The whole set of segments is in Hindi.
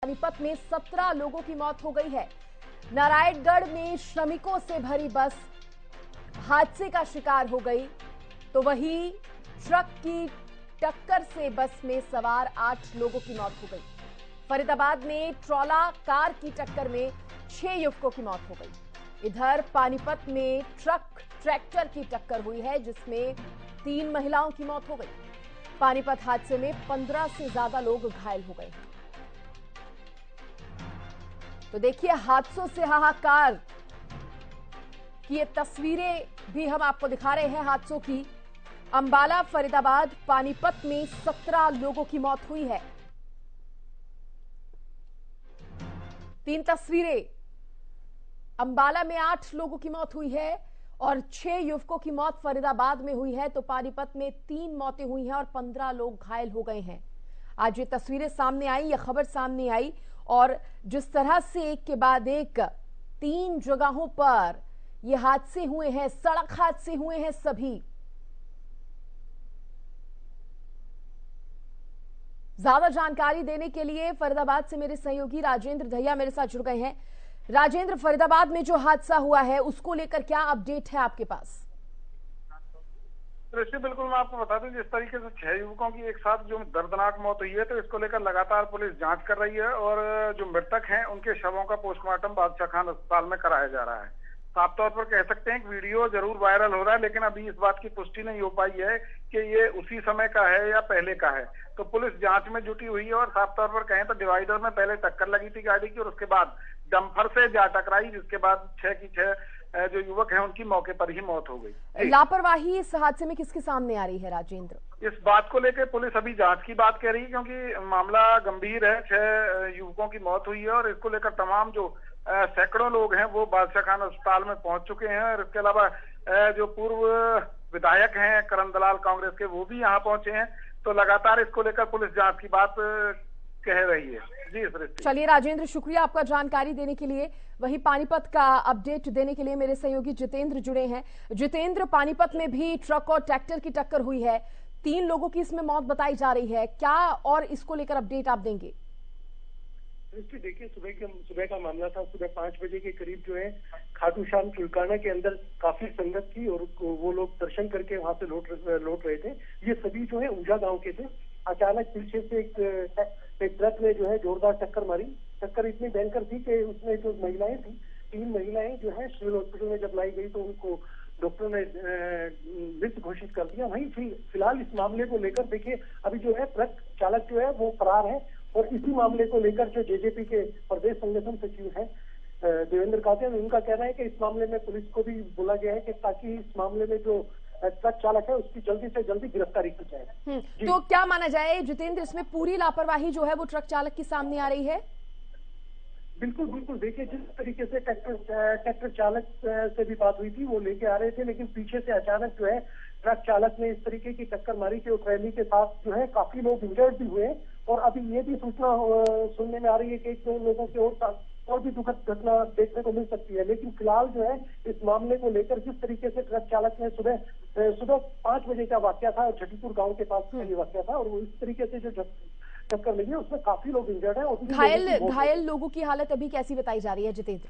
पानीपत में 17 लोगों की मौत हो गई है। नारायणगढ़ में श्रमिकों से भरी बस हादसे का शिकार हो गई, तो वहीं ट्रक की टक्कर से बस में सवार 8 लोगों की मौत हो गई। फरीदाबाद में ट्रॉला कार की टक्कर में 6 युवकों की मौत हो गई। इधर पानीपत में ट्रैक्टर की टक्कर हुई है, जिसमें 3 महिलाओं की मौत हो गई। पानीपत हादसे में 15 से ज्यादा लोग घायल हो गए। तो देखिए, हादसों से हाहाकार की ये तस्वीरें भी हम आपको दिखा रहे हैं हादसों की। अंबाला, फरीदाबाद, पानीपत में 17 लोगों की मौत हुई है। 3 तस्वीरें। अंबाला में 8 लोगों की मौत हुई है और 6 युवकों की मौत फरीदाबाद में हुई है, तो पानीपत में 3 मौतें हुई हैं और 15 लोग घायल हो गए हैं। आज ये तस्वीरें सामने आई, ये खबर सामने आई, और जिस तरह से एक के बाद एक 3 जगहों पर ये हादसे हुए हैं, सड़क हादसे हुए हैं सभी। ज्यादा जानकारी देने के लिए फरीदाबाद से मेरे सहयोगी राजेंद्र दहिया मेरे साथ जुड़ गए हैं। राजेंद्र, फरीदाबाद में जो हादसा हुआ है उसको लेकर क्या अपडेट है आपके पास? दृष्टि बिल्कुल मैं आपको बता दूं, जिस तरीके से 6 युवकों की एक साथ जो दर्दनाक मौत हुई है, तो इसको लेकर लगातार पुलिस जांच कर रही है और जो मृतक हैं उनके शवों का पोस्टमार्टम बादशाह खान अस्पताल में कराया जा रहा है। साफ तौर पर कह सकते हैं कि वीडियो जरूर वायरल हो रहा है, लेकिन अभी इस बात की पुष्टि नहीं हो पाई है कि ये उसी समय का है या पहले का है। तो पुलिस जांच में जुटी हुई है और साफ तौर पर कहें तो डिवाइडर में पहले टक्कर लगी थी गाड़ी की और उसके बाद डंपर से जा टकराई, जिसके बाद 6 की 6 जो युवक हैं उनकी मौके पर ही मौत हो गई। लापरवाही इस हादसे में किसके सामने आ रही है राजेंद्र? इस बात को लेकर पुलिस अभी जांच की बात कह रही है, क्योंकि मामला गंभीर है। 6 युवकों की मौत हुई है और इसको लेकर तमाम जो सैकड़ों लोग हैं वो बादशाह खान अस्पताल में पहुंच चुके हैं और इसके अलावा जो पूर्व विधायक हैं करण दलाल कांग्रेस के, वो भी यहाँ पहुंचे हैं। तो लगातार इसको लेकर पुलिस जांच की बात कह रही है। जी सृष्टि। चलिए राजेंद्र, शुक्रिया आपका जानकारी देने के लिए। वहीं पानीपत का अपडेट देने के लिए मेरे सहयोगी जितेंद्र जुड़े हैं। जितेंद्र, पानीपत में भी ट्रक और ट्रैक्टर की टक्कर हुई है, 3 लोगों की इसमें मौत बताई जा रही है, क्या और इसको लेकर अपडेट आप देंगे? देखिए, सुबह का मामला था। सुबह 5 बजे के करीब जो है खाटू श्याम चुलकाना के अंदर काफी संगत थी और वो लोग दर्शन करके वहां से लौट रहे थे। ये सभी जो है ऊंझा गांव के थे। अचानक पीछे से एक ट्रक ने जो है जोरदार टक्कर मारी। टक्कर इतनी भयंकर थी कि उसमें जो महिलाएं थी, 3 महिलाएं जो है सिविल हॉस्पिटल में जब लाई गई तो उनको डॉक्टर ने मृत घोषित कर दिया। वहीं फिलहाल इस मामले को लेकर देखिए, अभी जो है ट्रक चालक जो है वो फरार है और इसी मामले को लेकर जो जेजेपी के प्रदेश संगठन सचिव हैं देवेंद्र कातियान, उनका कहना है कि इस मामले में पुलिस को भी बोला गया है कि ताकि इस मामले में जो ट्रक चालक है उसकी जल्दी से जल्दी गिरफ्तारी की जाए। तो क्या माना जाए जितेंद्र, इसमें पूरी लापरवाही जो है वो ट्रक चालक की सामने आ रही है? बिल्कुल बिल्कुल। देखिए, जिस तरीके से ट्रैक्टर चालक से भी बात हुई थी, वो लेके आ रहे थे, लेकिन पीछे से अचानक जो है ट्रक चालक ने इस तरीके की टक्कर मारी कि उस रैली के साथ जो है काफी लोग इंजर्ड भी हुए। और अभी ये भी सूचना सुनने में आ रही है कि 1-2 लोगों के और भी दुखद घटना देखने को मिल सकती है। लेकिन फिलहाल जो है इस मामले को लेकर जिस तरीके से ट्रक चालक ने सुबह 5 बजे का वाकया था और छठीपुर गांव के पास का ये वाकया था, और वो इस तरीके से जो टक्कर लगी है उसमें काफी लोग इंजर्ड है। और घायल लोगों की हालत अभी कैसी बताई जा रही है जितेंद्र?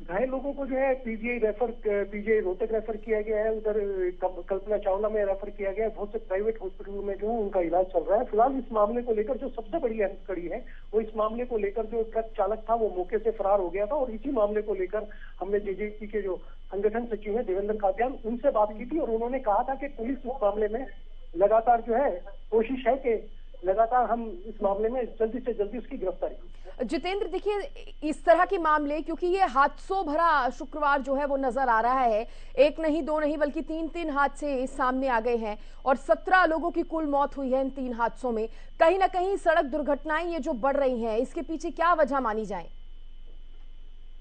घायल लोगों को जो है पीजीआई रोहतक रेफर किया गया है, उधर कल्पना चावला में रेफर किया गया है। बहुत से प्राइवेट हॉस्पिटलों में जो है उनका इलाज चल रहा है। फिलहाल इस मामले को लेकर जो सबसे बड़ी अहम कड़ी है वो इस मामले को लेकर जो ट्रक चालक था वो मौके से फरार हो गया था, और इसी मामले को लेकर हमने जेजेपी के जो संगठन सचिव है देवेंद्र कातियान, उनसे बात की थी और उन्होंने कहा था कि पुलिस इस मामले में लगातार जो है कोशिश है कि लगातार हम इस मामले में जल्दी से जल्दी उसकी गिरफ्तारी। जितेंद्र, देखिए, इस तरह के मामले, क्योंकि ये हादसों भरा शुक्रवार जो है वो नजर आ रहा है, 1 नहीं 2 नहीं बल्कि 3 हादसे सामने आ गए हैं और 17 लोगों की कुल मौत हुई है इन 3 हादसों में। कहीं ना कहीं सड़क दुर्घटनाएं ये जो बढ़ रही हैं, इसके पीछे क्या वजह मानी जाए?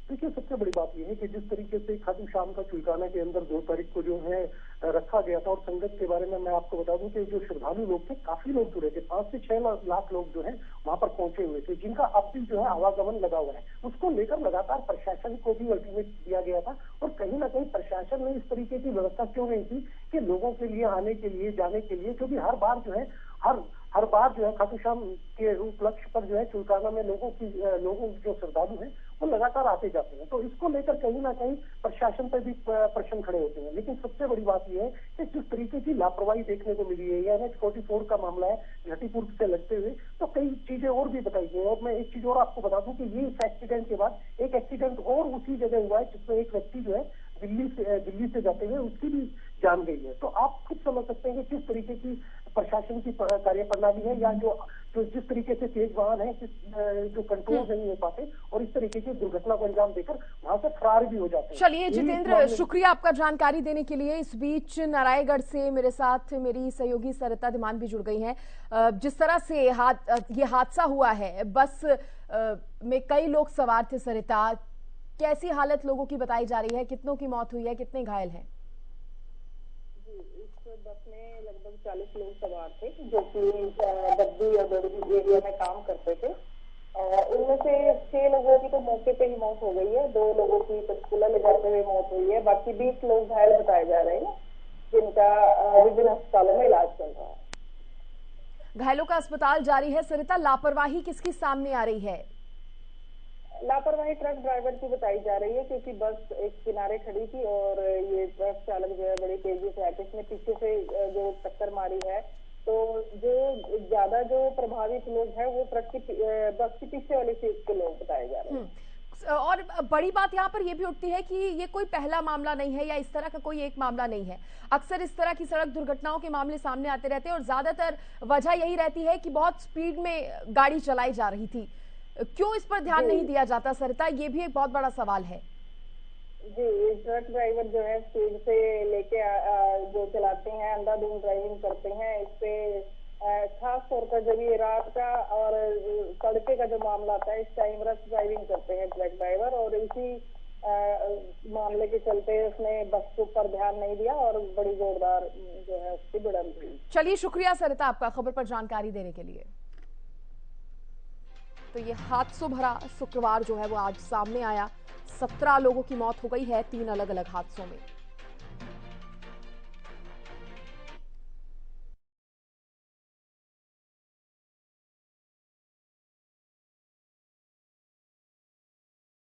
देखिए, सबसे बड़ी बात यह है कि जिस तरीके से खाटू श्याम का चुलकाना के अंदर 2 तारीख को जो है रखा गया था, और संगत के बारे में मैं आपको बता दूं कि जो श्रद्धालु लोग थे काफी लोग जुड़े थे। 5 से 6 लाख लोग जो है वहां पर पहुंचे हुए थे, जिनका अब भी जो है आवागमन लगा हुआ है। उसको लेकर लगातार प्रशासन को भी अल्टीमेट दिया गया था, और कहीं ना कहीं प्रशासन ने इस तरीके की व्यवस्था क्यों नहीं की कि लोगों के लिए आने के लिए जाने के लिए, क्योंकि हर बार जो है हर हर बार जो है खाटू श्याम के उपलक्ष्य पर जो है चुलकाना में लोगों जो श्रद्धालु हैं वो लगातार आते जाते हैं। तो इसको लेकर कहीं ना कहीं प्रशासन पर भी प्रश्न खड़े होते हैं। लेकिन सबसे बड़ी बात यह है कि जिस तरीके की लापरवाही देखने को मिली है, या NH-44 का मामला है घाटीपुर से लगते हुए, तो कई चीजें और भी बताई गई। और मैं एक चीज और आपको बता दूं कि ये इस एक्सीडेंट के बाद एक एक्सीडेंट और उसी जगह हुआ है जिसमें एक व्यक्ति जो है दिल्ली से जाते हुए उसकी भी जान गई है। तो आप खुद समझ सकते हैं कि किस तरीके की प्रशासन की कार्य प्रणाली है, या जो जिस तरीके से तेज वाहन है जो कंट्रोल नहीं हो पाते और इस तरीके की दुर्घटना को अंजाम देकर वहां से फरार भी हो जाते हैं। चलिए जितेंद्र, शुक्रिया आपका जानकारी देने के लिए। इस बीच नारायणगढ़ से मेरे साथ मेरी सहयोगी सरिता धीमान भी जुड़ गई हैं। जिस तरह से ये हादसा हुआ है, बस में कई लोग सवार थे सरिता, कैसी हालत लोगों की बताई जा रही है, कितनों की मौत हुई है, कितने घायल हैं? इस बस में लगभग 40 लोग सवार थे जो कि गद्दी और बड़ी एरिया में काम करते थे। इनमें से 6 लोगों की तो मौके पे ही मौत हो गई है, 2 लोगों की पंचकुला ले जाते हुए मौत हुई है। बाकी 20 लोग घायल बताए जा रहे हैं जिनका विभिन्न अस्पतालों में इलाज चल रहा है। घायलों का अस्पताल जारी है। सरिता, लापरवाही किसकी सामने आ रही है? लापरवाही ट्रक ड्राइवर की बताई जा रही है, क्योंकि बस एक किनारे खड़ी थी और ये ट्रक चालक जो है बड़ी तेजी से आके इसने पीछे से जो टक्कर मारी है। तो जो ज्यादा जो प्रभावित लोग हैं वो ट्रक की बस की पीछे वाली सीट के लोग बताए जा रहे हैं। और बड़ी बात यहाँ पर यह भी उठती है कि ये कोई पहला मामला नहीं है या इस तरह का कोई एक मामला नहीं है। अक्सर इस तरह की सड़क दुर्घटनाओं के मामले सामने आते रहते हैं और ज्यादातर वजह यही रहती है कि बहुत स्पीड में गाड़ी चलाई जा रही थी। क्यों इस पर ध्यान नहीं दिया जाता सरिता, ये भी एक बहुत बड़ा सवाल है। जी, ट्रक ड्राइवर जो है स्पीड से लेके जो चलाते हैं, अंधाधुंध ड्राइविंग करते हैं। इससे खास तौर पर जब ये रात का और तड़के का जो मामला आता है, इस टाइम रश ड्राइविंग करते हैं ट्रक ड्राइवर, और इसी मामले के चलते उसने बस के ऊपर ध्यान नहीं दिया और बड़ी जोरदार जो है उसकी भिड़ंत हुई। चलिए, शुक्रिया सरिता आपका खबर पर जानकारी देने के लिए। तो ये हादसों भरा शुक्रवार जो है वो आज सामने आया। 17 लोगों की मौत हो गई है 3 अलग अलग हादसों में।